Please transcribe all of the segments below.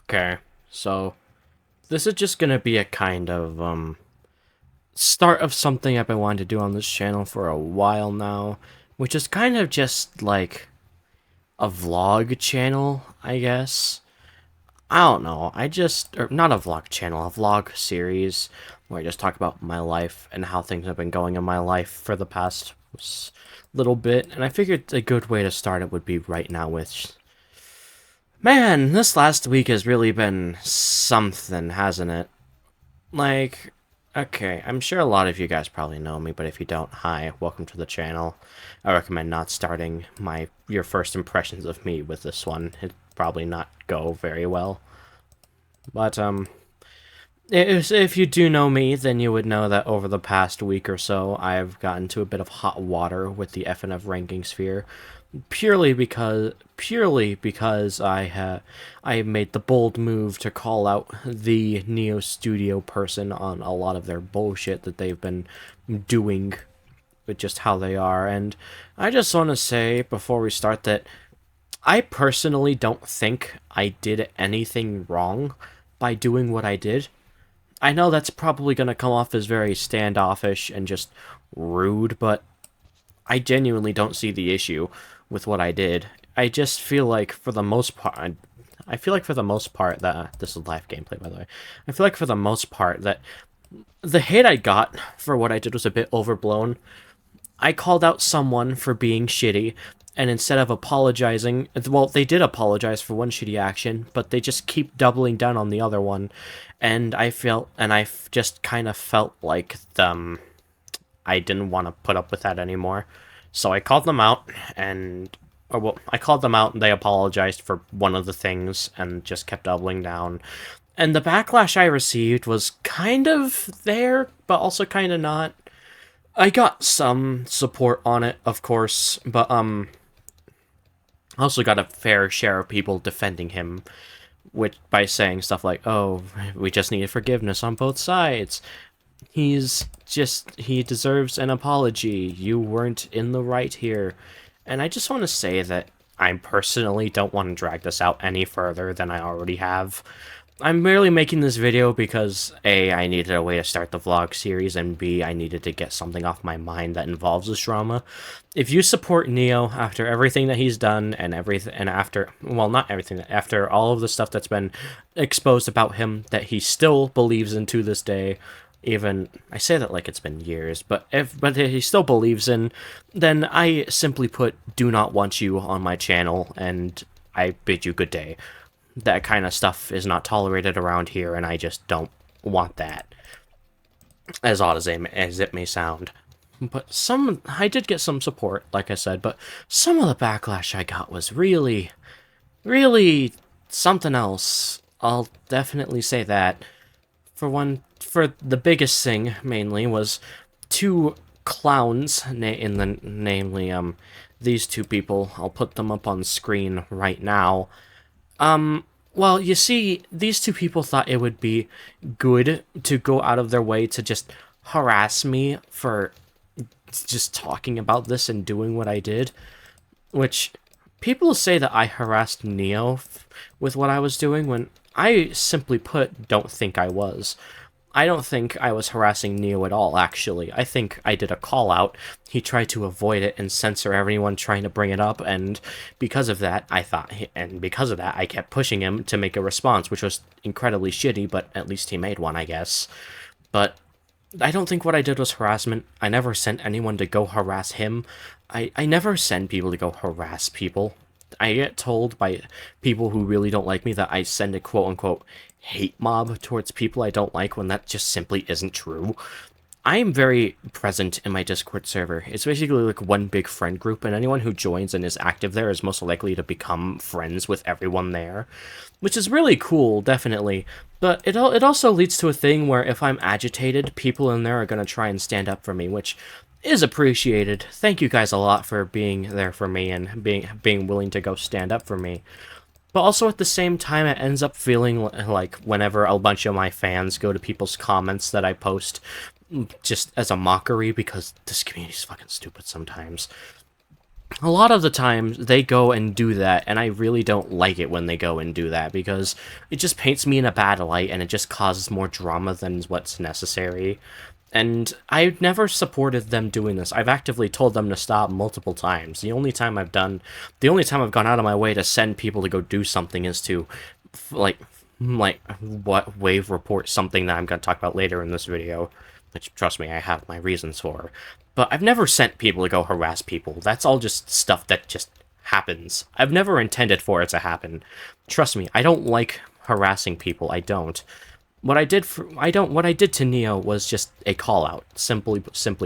Okay, so this is just gonna be a kind of start of something I've been wanting to do on this channel for a while now, which is kind of just like a vlog channel, I guess. I don't know. Or not a vlog channel, a vlog series where I just talk about my life and how things have been going in my life for the past little bit. And I figured a good way to start it would be right now with, man, this last week has really been something, hasn't it? Like, okay, I'm sure a lot of you guys probably know me, but if you don't, hi, welcome to the channel. I recommend not starting your first impressions of me with this one. It'd probably not go very well. But, if you do know me, then you would know that over the past week or so, I've gotten into a bit of hot water with the FNF ranking sphere, purely because I made the bold move to call out the Neo Studio person on a lot of their bullshit that they've been doing with just how they are. And I just want to say before we start that I personally don't think I did anything wrong by doing what I did. I know that's probably going to come off as very standoffish and just rude, but I genuinely don't see the issue with what I did. I just feel like for the most part, that this is live gameplay, by the way. I feel like for the most part that the hate I got for what I did was a bit overblown. I called out someone for being shitty, and instead of apologizing, well, they did apologize for one shitty action, but they just keep doubling down on the other one, and just kind of felt like I didn't want to put up with that anymore. So I called them out, I called them out, and they apologized for one of the things, and just kept doubling down. And the backlash I received was kind of there, but also kind of not. I got some support on it, of course, but I also got a fair share of people defending him, which by saying stuff like, "Oh, we just needed forgiveness on both sides. He deserves an apology. You weren't in the right here." And I just want to say that I personally don't want to drag this out any further than I already have. I'm merely making this video because A, I needed a way to start the vlog series, and B, I needed to get something off my mind that involves this drama. If you support Neo after everything that he's done and after, well, not everything, after all of the stuff that's been exposed about him that he still believes in to this day, even I say that like it's been years, but if he still believes in, then I simply put do not want you on my channel, and I bid you good day. That kind of stuff is not tolerated around here, and I just don't want that. As odd as it may sound. But I did get some support, like I said, but some of the backlash I got was really, really something else. I'll definitely say that. For the biggest thing, mainly, was two clowns, namely, these two people. I'll put them up on screen right now. Well, you see, these two people thought it would be good to go out of their way to just harass me for just talking about this and doing what I did, which people say that I harassed Neo with what I was doing when I simply put don't think I was. I don't think I was harassing Neo at all, actually. I think I did a call-out. He tried to avoid it and censor everyone trying to bring it up, and because of that, I kept pushing him to make a response, which was incredibly shitty, but at least he made one, I guess. But I don't think what I did was harassment. I never sent anyone to go harass him. I never send people to go harass people. I get told by people who really don't like me that I send a quote-unquote hate mob towards people I don't like, when that just simply isn't true. I am very present in my Discord server. It's basically like one big friend group, and anyone who joins and is active there is most likely to become friends with everyone there, which is really cool, definitely. But it also leads to a thing where if I'm agitated, people in there are going to try and stand up for me, which is appreciated. Thank you guys a lot for being there for me and being willing to go stand up for me. But also at the same time, it ends up feeling like whenever a bunch of my fans go to people's comments that I post just as a mockery, because this community's fucking stupid sometimes. a lot of the times they go and do that, and I really don't like it when they go and do that, because it just paints me in a bad light, and it just causes more drama than what's necessary. And I've never supported them doing this. I've actively told them to stop multiple times. The only time I've gone out of my way to send people to go do something is to, like, what wave report something that I'm going to talk about later in this video, which, trust me, I have my reasons for. But I've never sent people to go harass people. That's all just stuff that just happens. I've never intended for it to happen. Trust me, I don't like harassing people. I don't. What I did to Neo was just a call out. Simply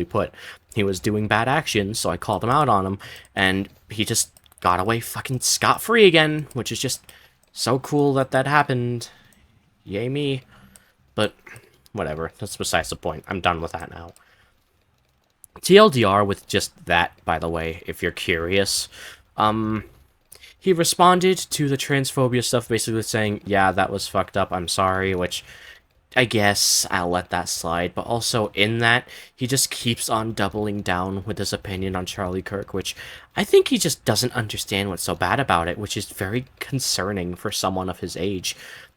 put, he was doing bad actions, so I called him out on him, and he just got away fucking scot-free again, which is just so cool that that happened. Yay me. But whatever, that's besides the point. I'm done with that now. TLDR with just that, by the way, if you're curious. He responded to the transphobia stuff basically saying, yeah, that was fucked up, I'm sorry, which I guess I'll let that slide, but also in that, he just keeps on doubling down with his opinion on Charlie Kirk, which I think he just doesn't understand what's so bad about it, which is very concerning for someone of his age.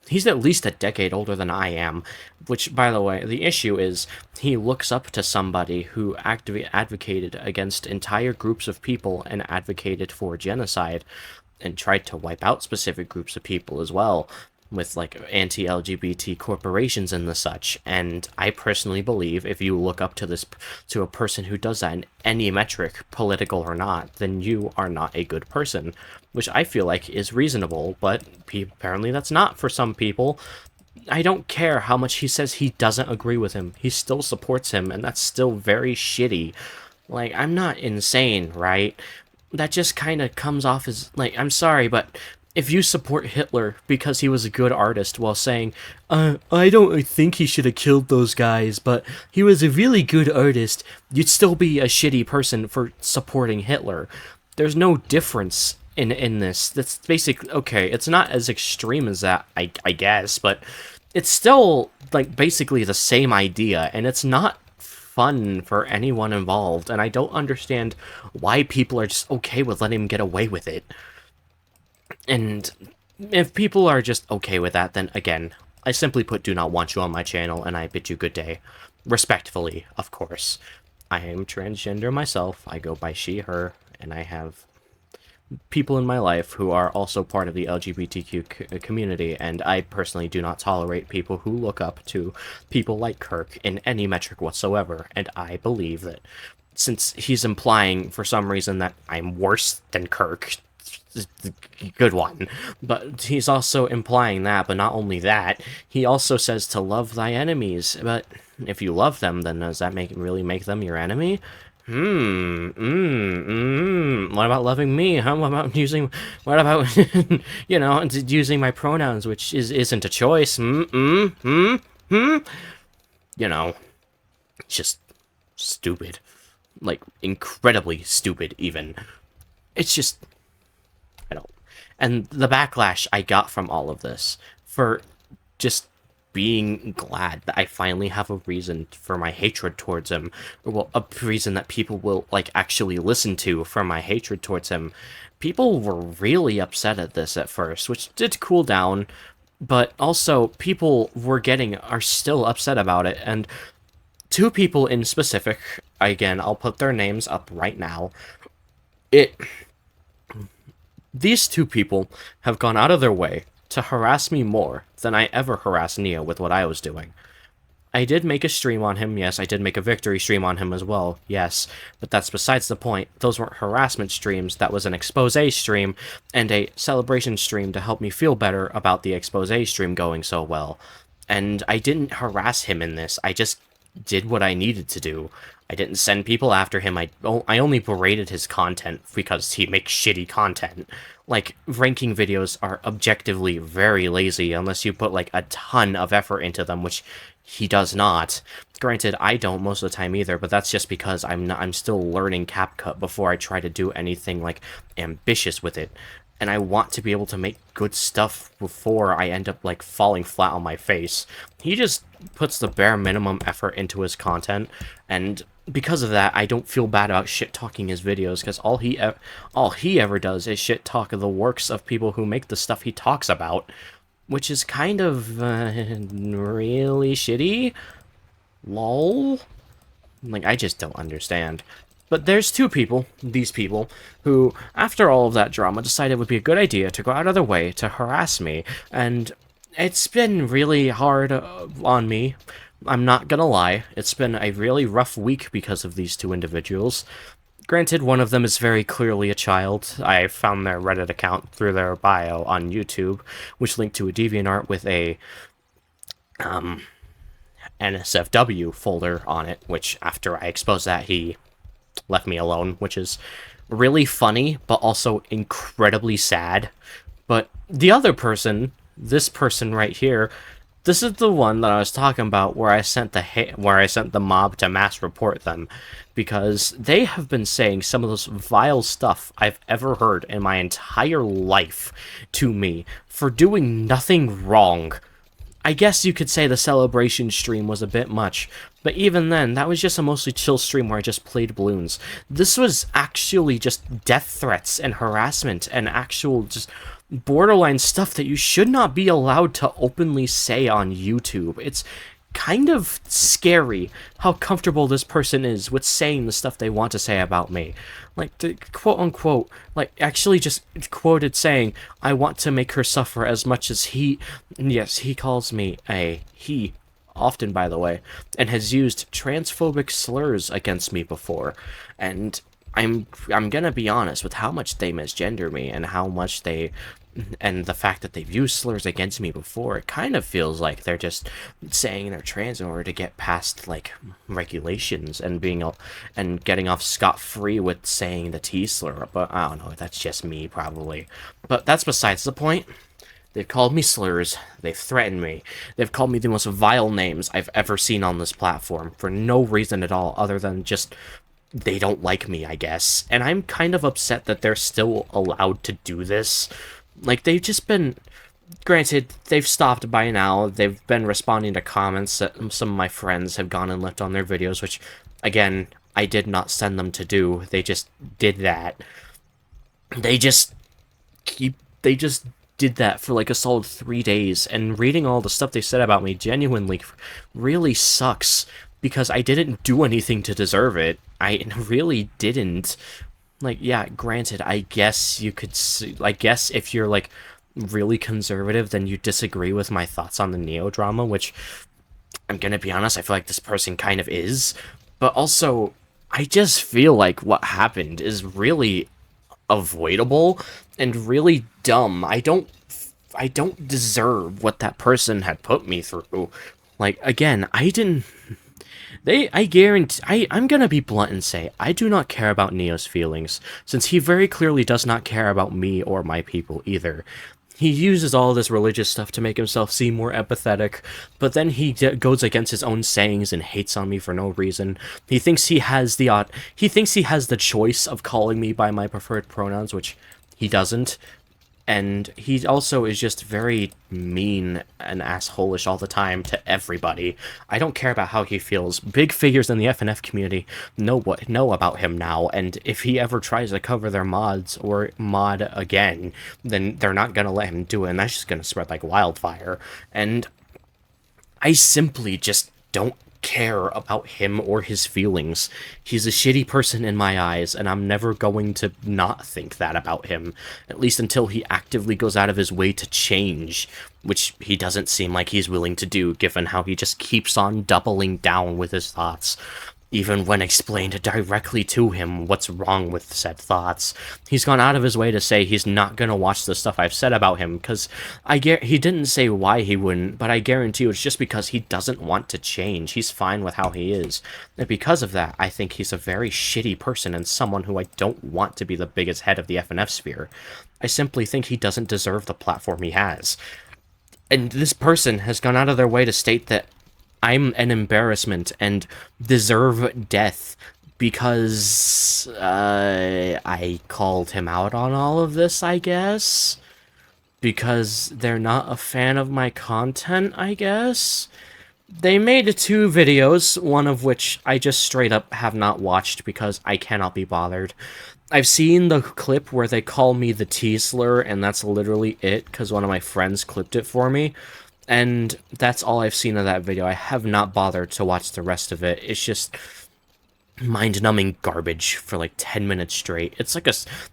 He's at least a decade older than I am, which, by the way, the issue is he looks up to somebody who advocated against entire groups of people and advocated for genocide and tried to wipe out specific groups of people as well, with, like, anti-LGBT corporations and the such. And I personally believe if you look up to a person who does that in any metric, political or not, then you are not a good person, which I feel like is reasonable, but apparently that's not for some people. I don't care how much he says he doesn't agree with him. He still supports him, and that's still very shitty. Like, I'm not insane, right? That just kind of comes off as, like, I'm sorry, but if you support Hitler because he was a good artist while saying, I don't think he should have killed those guys, but he was a really good artist, you'd still be a shitty person for supporting Hitler. There's no difference in this. That's basically, okay, it's not as extreme as that, I guess, but it's still, like, basically the same idea, and it's not fun for anyone involved, and I don't understand why people are just okay with letting him get away with it. And if people are just okay with that, then again, I simply put do not want you on my channel, and I bid you good day. Respectfully, of course. I am transgender myself, I go by she, her, and I have people in my life who are also part of the LGBTQ community, and I personally do not tolerate people who look up to people like Kirk in any metric whatsoever, and I believe that since he's implying for some reason that I'm worse than Kirk, good one, but he's also implying that, but not only that, he also says to love thy enemies, but if you love them, then does that really make them your enemy? What about loving me? What about, you know, using my pronouns, which isn't a choice? You know, it's just stupid. Like, incredibly stupid, even. It's just, I don't. And the backlash I got from all of this, for just being glad that I finally have a reason for my hatred towards him, or, well, a reason that people will, like, actually listen to for my hatred towards him. People were really upset at this at first, which did cool down, but also people are still upset about it, and two people in specific, again, I'll put their names up right now, these two people have gone out of their way to harass me more than I ever harassed Neo with what I was doing. I did make a stream on him, yes, I did make a victory stream on him as well, yes, but that's besides the point. Those weren't harassment streams, that was an expose stream, and a celebration stream to help me feel better about the expose stream going so well. And I didn't harass him in this, I just did what I needed to do. I didn't send people after him, I only berated his content because he makes shitty content. Like, ranking videos are objectively very lazy unless you put, like, a ton of effort into them, which he does not. Granted, I don't most of the time either, but that's just because I'm still learning CapCut before I try to do anything, like, ambitious with it. And I want to be able to make good stuff before I end up, like, falling flat on my face. He just puts the bare minimum effort into his content, and because of that, I don't feel bad about shit talking his videos, because all he ever does is shit talk the works of people who make the stuff he talks about, which is kind of really shitty. Lol. Like, I just don't understand. But there's these people, who, after all of that drama, decided it would be a good idea to go out of their way to harass me, and it's been really hard on me. I'm not gonna lie, it's been a really rough week because of these two individuals. Granted, one of them is very clearly a child. I found their Reddit account through their bio on YouTube, which linked to a DeviantArt with a NSFW folder on it, which after I exposed that, he left me alone, which is really funny, but also incredibly sad. But the other person, this person right here, this is the one that I was talking about where I sent the mob to mass report them, because they have been saying some of the most vile stuff I've ever heard in my entire life to me for doing nothing wrong. I guess you could say the celebration stream was a bit much, but even then, that was just a mostly chill stream where I just played balloons. This was actually just death threats and harassment and actual just borderline stuff that you should not be allowed to openly say on YouTube. It's kind of scary how comfortable this person is with saying the stuff they want to say about me. Like, the quote-unquote, like, actually just quoted saying, I want to make her suffer as much as he... Yes, he calls me a he, often, by the way, and has used transphobic slurs against me before. And I'm gonna be honest with how much they misgender me and how much they... And the fact that they've used slurs against me before, it kind of feels like they're just saying they're trans in order to get past, like, regulations and getting off scot-free with saying the T slur. But I don't know, that's just me, probably. But that's besides the point. They've called me slurs, they've threatened me, they've called me the most vile names I've ever seen on this platform, for no reason at all, other than just... they don't like me, I guess. And I'm kind of upset that they're still allowed to do this. Like, they've just been... Granted, they've stopped by now. They've been responding to comments that some of my friends have gone and left on their videos, which, again, I did not send them to do. They just did that. They just did that for, like, a solid 3 days, and reading all the stuff they said about me genuinely really sucks, because I didn't do anything to deserve it. I really didn't. Like, yeah, granted, I guess you could I guess if you're, like, really conservative, then you disagree with my thoughts on the Neo drama, which, I'm gonna be honest, I feel like this person kind of is. But also, I just feel like what happened is really avoidable and really dumb. I don't deserve what that person had put me through. Like, again, I guarantee, I'm gonna be blunt and say, I do not care about Neo's feelings, since he very clearly does not care about me or my people either. He uses all this religious stuff to make himself seem more empathetic, but then he goes against his own sayings and hates on me for no reason. He thinks he has the choice of calling me by my preferred pronouns, which he doesn't. And he also is just very mean and asshole-ish all the time to everybody. I don't care about how he feels. Big figures in the FNF community know about him now, and if he ever tries to cover their mods or mod again, then they're not gonna let him do it, and that's just gonna spread like wildfire. And I simply just don't care about him or his feelings. He's a shitty person in my eyes, and I'm never going to not think that about him, at least until he actively goes out of his way to change, which he doesn't seem like he's willing to do, given how he just keeps on doubling down with his thoughts. Even when explained directly to him what's wrong with said thoughts, he's gone out of his way to say he's not gonna watch the stuff I've said about him, because he didn't say why he wouldn't, but I guarantee you it's just because he doesn't want to change. He's fine with how he is. And because of that, I think he's a very shitty person and someone who I don't want to be the biggest head of the FNF sphere. I simply think he doesn't deserve the platform he has. And this person has gone out of their way to state that I'm an embarrassment and deserve death because I called him out on all of this, I guess? Because they're not a fan of my content, I guess? They made 2 videos, one of which I just straight up have not watched because I cannot be bothered. I've seen the clip where they call me the T-slur, and that's literally it, because one of my friends clipped it for me. And that's all I've seen of that video. I have not bothered to watch the rest of it. It's just mind-numbing garbage for like 10 minutes straight. It's like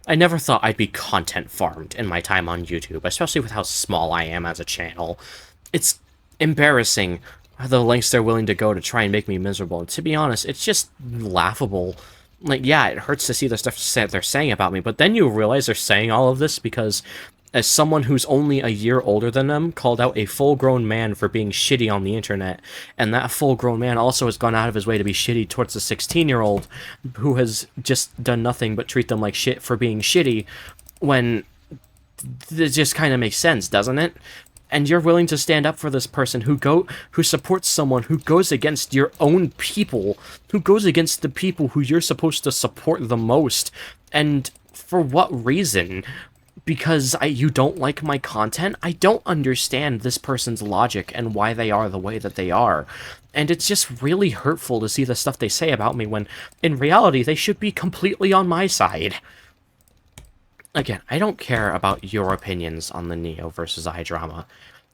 I never thought I'd be content farmed in my time on YouTube, especially with how small I am as a channel. It's embarrassing the lengths they're willing to go to try and make me miserable. And to be honest, it's just laughable. Like, yeah, it hurts to see the stuff they're saying about me, but then you realize they're saying all of this because as someone who's only a year older than them called out a full-grown man for being shitty on the internet, and that full-grown man also has gone out of his way to be shitty towards a 16-year-old who has just done nothing but treat them like shit for being shitty, when it just kind of makes sense, doesn't it? And you're willing to stand up for this person who supports someone who goes against your own people, who goes against the people who you're supposed to support the most, and for what reason? Because you don't like my content? I don't understand this person's logic and why they are the way that they are. And it's just really hurtful to see the stuff they say about me when, in reality, they should be completely on my side. Again, I don't care about your opinions on the Neo versus I drama.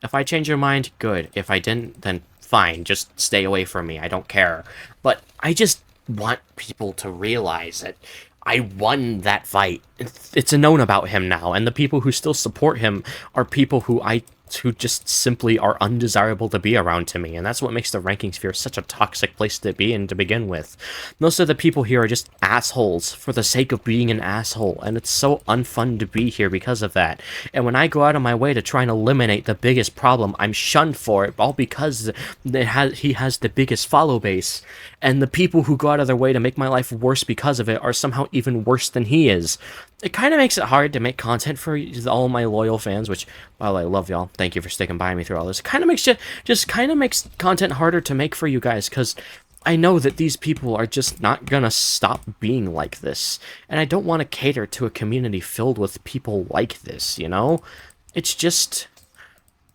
If I change your mind, good. If I didn't, then fine. Just stay away from me. I don't care. But I just want people to realize that I won that fight. It's a known about him now, and the people who still support him are people who just simply are undesirable to be around to me, and that's what makes the ranking sphere such a toxic place to be in to begin with. Most of the people here are just assholes for the sake of being an asshole, and it's so unfun to be here because of that. And when I go out of my way to try and eliminate the biggest problem, I'm shunned for it, all because he has the biggest follow base, and the people who go out of their way to make my life worse because of it are somehow even worse than he is. It kind of makes it hard to make content for all my loyal fans, which, by the way, I love y'all. Thank you for sticking by me through all this. It kind of makes content harder to make for you guys, because I know that these people are just not gonna stop being like this, and I don't want to cater to a community filled with people like this, you know? It's just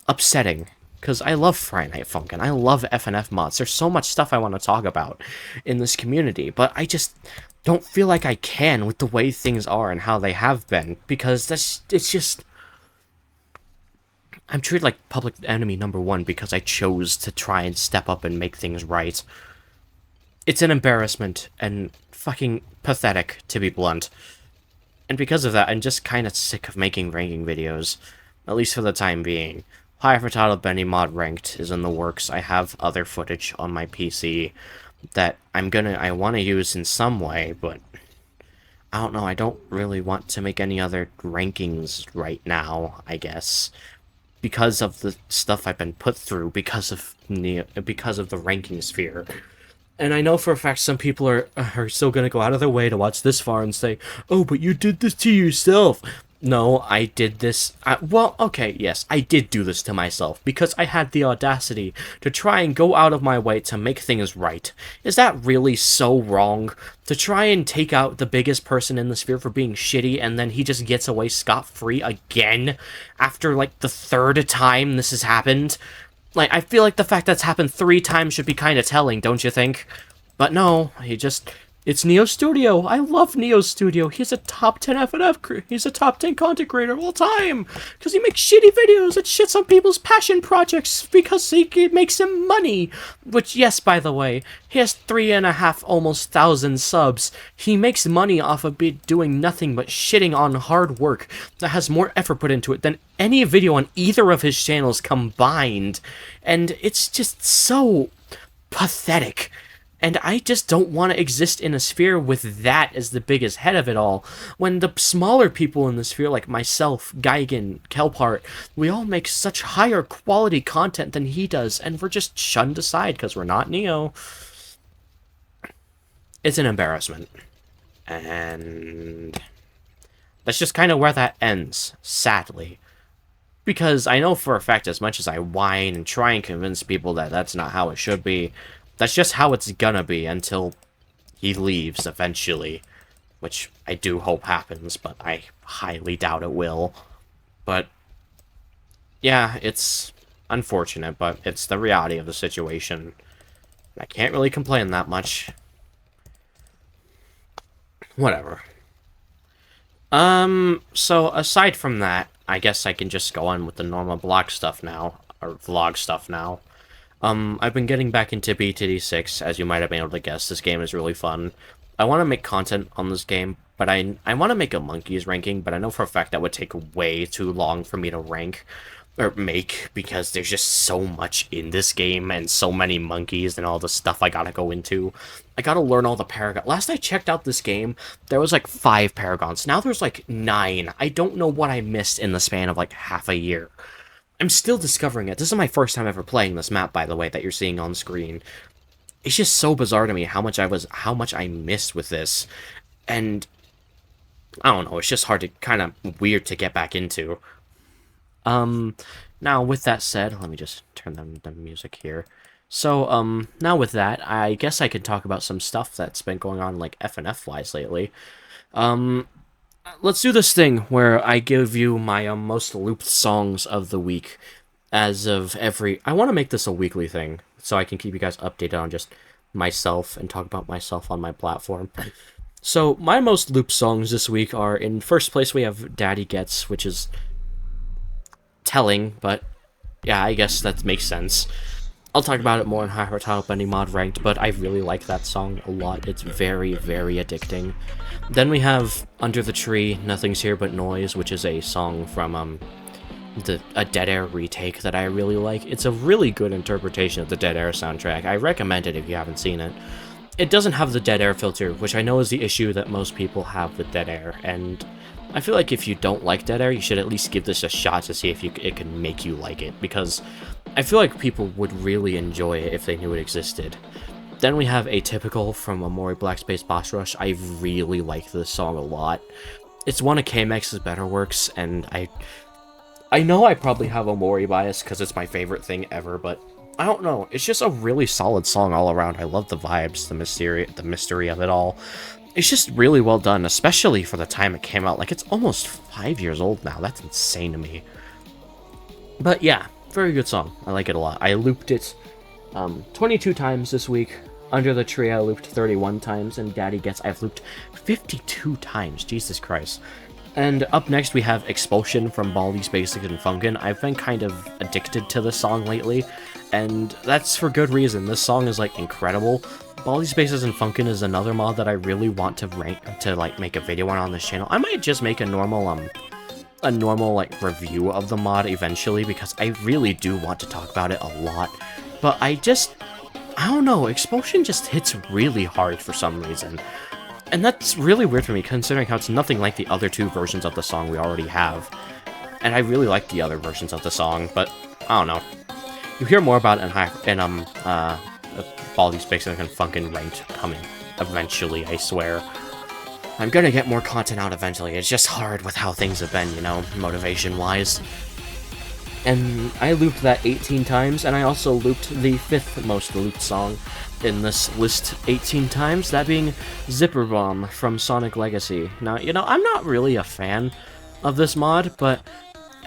upsetting, because I love Friday Night Funkin', I love FNF mods, there's so much stuff I want to talk about in this community, but I just don't feel like I can with the way things are and how they have been, because it's just... I'm treated like public enemy #1 because I chose to try and step up and make things right. It's an embarrassment and fucking pathetic, to be blunt. And because of that, I'm just kind of sick of making ranking videos, at least for the time being. High Furtado Benny Mod Ranked is in the works. I have other footage on my PC that I want to use in some way, but I don't know, I don't really want to make any other rankings right now, I guess, because of the stuff I've been put through, because of the ranking sphere. And I know for a fact some people are still going to go out of their way to watch this far and say, oh, but you did this to yourself. No, I did this... well, okay, yes, I did do this to myself, because I had the audacity to try and go out of my way to make things right. Is that really so wrong? To try and take out the biggest person in the sphere for being shitty, and then he just gets away scot-free again? After, like, the 3rd time this has happened? Like, I feel like the fact that's happened 3 times should be kind of telling, don't you think? But no, it's Neo Studio. I love Neo Studio. He's a top 10 FNF. He's a top 10 content creator of all time. Because he makes shitty videos and shits on people's passion projects because it makes him money. Which, yes, by the way, he has 3.5 almost 1,000 subs. He makes money off of doing nothing but shitting on hard work that has more effort put into it than any video on either of his channels combined. And it's just so pathetic. And I just don't want to exist in a sphere with that as the biggest head of it all, when the smaller people in the sphere, like myself, Geigen, Kelpart, we all make such higher quality content than he does, and we're just shunned aside because we're not Neo. It's an embarrassment. And that's just kind of where that ends, sadly. Because I know for a fact, as much as I whine and try and convince people that that's not how it should be, that's just how it's gonna be until he leaves eventually. Which I do hope happens, but I highly doubt it will. But yeah, it's unfortunate, but it's the reality of the situation. I can't really complain that much. Whatever. So aside from that, I guess I can just go on with the normal blog stuff now, or vlog stuff now. I've been getting back into BTD6, as you might have been able to guess. This game is really fun. I want to make content on this game, but I want to make a monkeys ranking, but I know for a fact that would take way too long for me to rank, or make, because there's just so much in this game, and so many monkeys, and all the stuff I gotta go into. I gotta learn all the paragons. Last I checked out this game, there was like 5 paragons. Now there's like 9. I don't know what I missed in the span of like half a year. I'm still discovering it. This is my first time ever playing this map, by the way, that you're seeing on screen. It's just so bizarre to me how much I missed with this. And I don't know, it's just hard to kind of weird to get back into. Now with that said, let me just turn the music here. So, now with that, I guess I could talk about some stuff that's been going on, like, FNF-wise lately. Let's do this thing where I give you my most looped songs of the week as of every... I want to make this a weekly thing, so I can keep you guys updated on just myself and talk about myself on my platform. So, my most looped songs this week are, in first place we have Daddy Gets, which is telling, but yeah, I guess that makes sense. I'll talk about it more in Higher Top Any Mod Ranked, but I really like that song a lot. It's very, very addicting. Then we have Under the Tree, Nothing's Here But Noise, which is a song from a Dead Air retake that I really like. It's a really good interpretation of the Dead Air soundtrack. I recommend it if you haven't seen it. It doesn't have the Dead Air filter, which I know is the issue that most people have with Dead Air, and I feel like if you don't like Dead Air, you should at least give this a shot to see if it can make you like it, because I feel like people would really enjoy it if they knew it existed. Then we have Atypical from Amori Black Space Boss Rush. I really like this song a lot. It's one of KMX's better works, and I know I probably have a Amori bias because it's my favorite thing ever, but I don't know. It's just a really solid song all around. I love the vibes, the mystery of it all. It's just really well done, especially for the time it came out. Like, it's almost 5 years old now. That's insane to me. But yeah, very good song. I like it a lot. I looped it 22 times this week. Under the Tree, I looped 31 times. And Daddy Gets, I've looped 52 times. Jesus Christ. And up next, we have Expulsion from Baldi's Basics and Funkin. I've been kind of addicted to this song lately, and that's for good reason. This song is, like, incredible. Baldi's Basics and Funkin is another mod that I really want to make a video on this channel. I might just make a normal, like, review of the mod eventually, because I really do want to talk about it a lot. But I don't know, Expulsion just hits really hard for some reason. And that's really weird for me, considering how it's nothing like the other 2 versions of the song we already have. And I really like the other versions of the song, but I don't know. You'll hear more about it in Baldi's Basics and Funkin' Ranked coming eventually, I swear. I'm gonna get more content out eventually. It's just hard with how things have been, you know, motivation-wise. And I looped that 18 times, and I also looped the 5th most looped song in this list 18 times, that being Zipper Bomb from Sonic Legacy. Now, you know, I'm not really a fan of this mod, but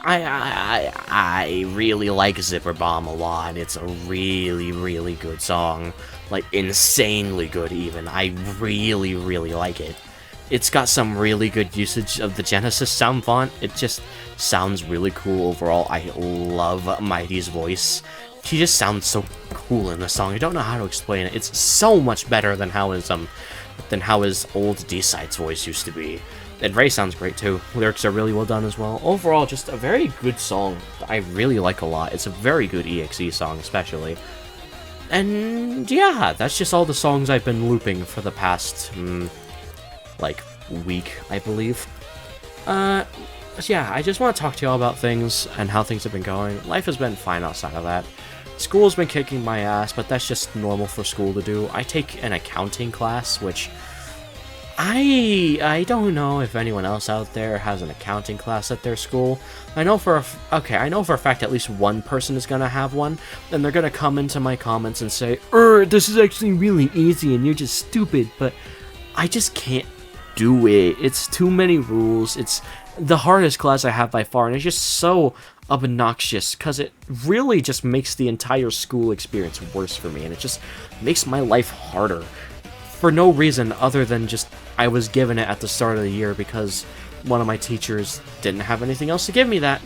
I really like Zipper Bomb a lot. It's a really, really good song. Like, insanely good, even. I really, really like it. It's got some really good usage of the Genesis sound font. It just sounds really cool overall. I love Mighty's voice. She just sounds so cool in the song. I don't know how to explain it. It's so much better than how his old D-Side's voice used to be. And Ray sounds great too. Lyrics are really well done as well. Overall, just a very good song I really like a lot. It's a very good EXE song, especially. And yeah, that's just all the songs I've been looping for the past, like, week, I believe. So yeah, I just want to talk to y'all about things and how things have been going. Life has been fine outside of that. School's been kicking my ass, but that's just normal for school to do. I take an accounting class, which I don't know if anyone else out there has an accounting class at their school. I know for a fact at least one person is gonna have one, and they're gonna come into my comments and say, this is actually really easy and you're just stupid, but I just can't do it. It's too many rules. It's the hardest class I have by far, and it's just so obnoxious, because it really just makes the entire school experience worse for me, and it just makes my life harder. For no reason other than just I was given it at the start of the year because one of my teachers didn't have anything else to give me that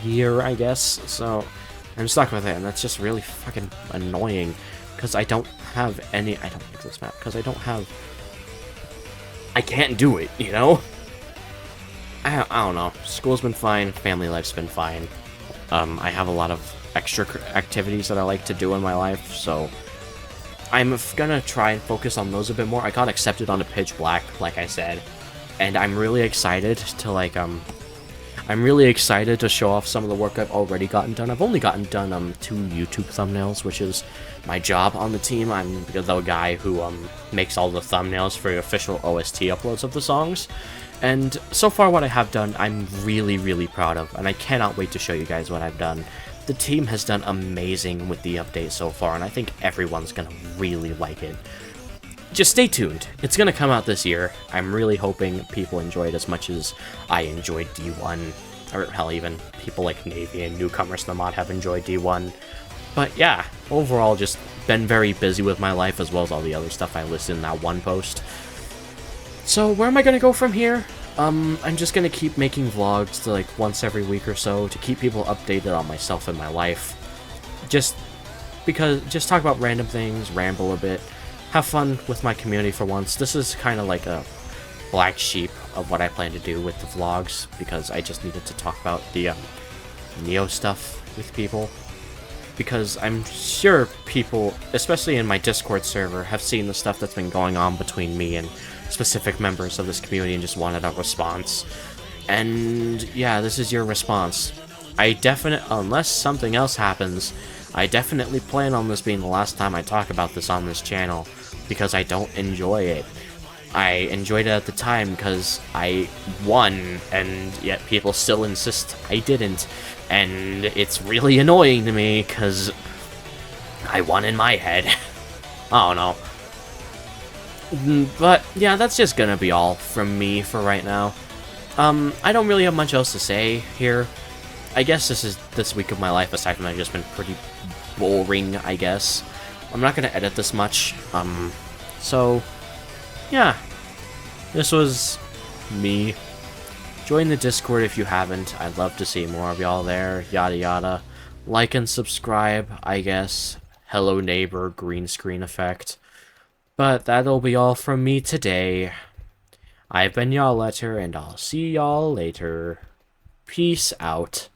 year, I guess, so I'm stuck with it, and that's just really fucking annoying, because I don't have any, I don't like this map, because I can't do it, you know? I don't know, school's been fine, family life's been fine, I have a lot of extra activities that I like to do in my life, so I'm gonna try and focus on those a bit more. I got accepted onto Pitch Black, like I said, and I'm really excited to, like, I'm really excited to show off some of the work I've already gotten done. I've only gotten done, 2 YouTube thumbnails, which is my job on the team. I'm the guy who, makes all the thumbnails for the official OST uploads of the songs. And so far what I have done, I'm really, really proud of, and I cannot wait to show you guys what I've done. The team has done amazing with the update so far, and I think everyone's gonna really like it. Just stay tuned. It's gonna come out this year. I'm really hoping people enjoy it as much as I enjoyed D1, or hell, even people like Navy and newcomers to the mod have enjoyed D1. But yeah, overall, just been very busy with my life, as well as all the other stuff I listed in that one post. So where am I gonna go from here? I'm just gonna keep making vlogs to, like, once every week or so to keep people updated on myself and my life. Just talk about random things, ramble a bit, have fun with my community for once. This is kind of like a black sheep of what I plan to do with the vlogs, because I just needed to talk about the Neo stuff with people. Because I'm sure people, especially in my Discord server, have seen the stuff that's been going on between me and specific members of this community and just wanted a response. And yeah, this is your response. Unless something else happens, I definitely plan on this being the last time I talk about this on this channel, because I don't enjoy it. I enjoyed it at the time because I won, and yet people still insist I didn't, and it's really annoying to me because I won in my head. I don't know. But yeah, that's just gonna be all from me for right now. I don't really have much else to say here. I guess this week of my life, aside from that, just been pretty boring, I guess. I'm not gonna edit this much, so yeah, this was me. Join the Discord if you haven't. I'd love to see more of y'all there, yada yada. Like and subscribe, I guess. Hello neighbor, green screen effect. But that'll be all from me today. I've been y'all letter, and I'll see y'all later. Peace out.